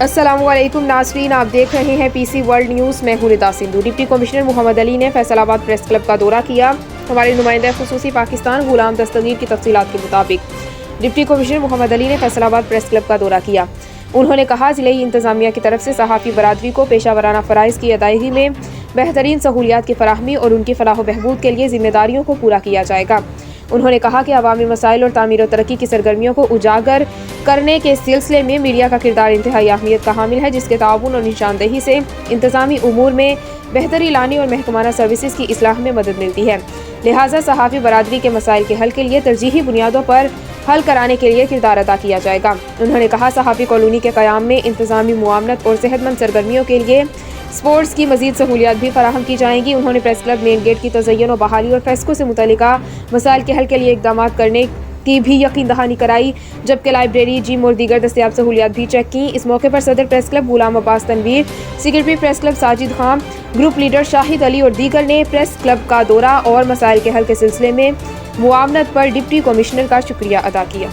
السلام علیکم ناظرین، آپ دیکھ رہے ہیں پی سی ورلڈ نیوز۔ میں ہوں ردا سندھو۔ ڈپٹی کمشنر محمد علی نے فیصل آباد پریس کلب کا دورہ کیا۔ ہمارے نمائندہ خصوصی پاکستان غلام دستگیر کی تفصیلات کے مطابق ڈپٹی کمشنر محمد علی نے فیصل آباد پریس کلب کا دورہ کیا۔ انہوں نے کہا ضلعی انتظامیہ کی طرف سے صحافی برادری کو پیشہ ورانہ فرائض کی ادائیگی میں بہترین سہولیات کی فراہمی اور ان کی فلاح و بہبود کے لیے ذمہ داریوں کو پورا کیا جائے گا۔ انہوں نے کہا کہ عوامی مسائل اور تعمیر و ترقی کی سرگرمیوں کو اجاگر کرنے کے سلسلے میں میڈیا کا کردار انتہائی اہمیت کا حامل ہے، جس کے تعاون اور نشاندہی سے انتظامی امور میں بہتری لانے اور محکمانہ سروسز کی اصلاح میں مدد ملتی ہے۔ لہٰذا صحافی برادری کے مسائل کے حل کے لیے ترجیحی بنیادوں پر حل کرانے کے لیے کردار ادا کیا جائے گا۔ انہوں نے کہا صحافی کالونی کے قیام میں انتظامی معاونت اور صحت مند سرگرمیوں کے لیے سپورٹس کی مزید سہولیات بھی فراہم کی جائیں گی۔ انہوں نے پریس کلب مین گیٹ کی تزئین و بحالی اور فیسکو سے متعلقہ مسائل کے حل کے لیے اقدامات کرنے کی بھی یقین دہانی کرائی، جبکہ لائبریری، جم اور دیگر دستیاب سہولیات بھی چیک کیں۔ اس موقع پر صدر press club Ghulam Abbas Tanvir, secretary press club Sajid Khan, group leader Shahid Ali اور دیگر نے پریس کلب کا دورہ اور مسائل کے حل کے سلسلے میں معاونت پر ڈپٹی کمشنر کا شکریہ ادا کیا۔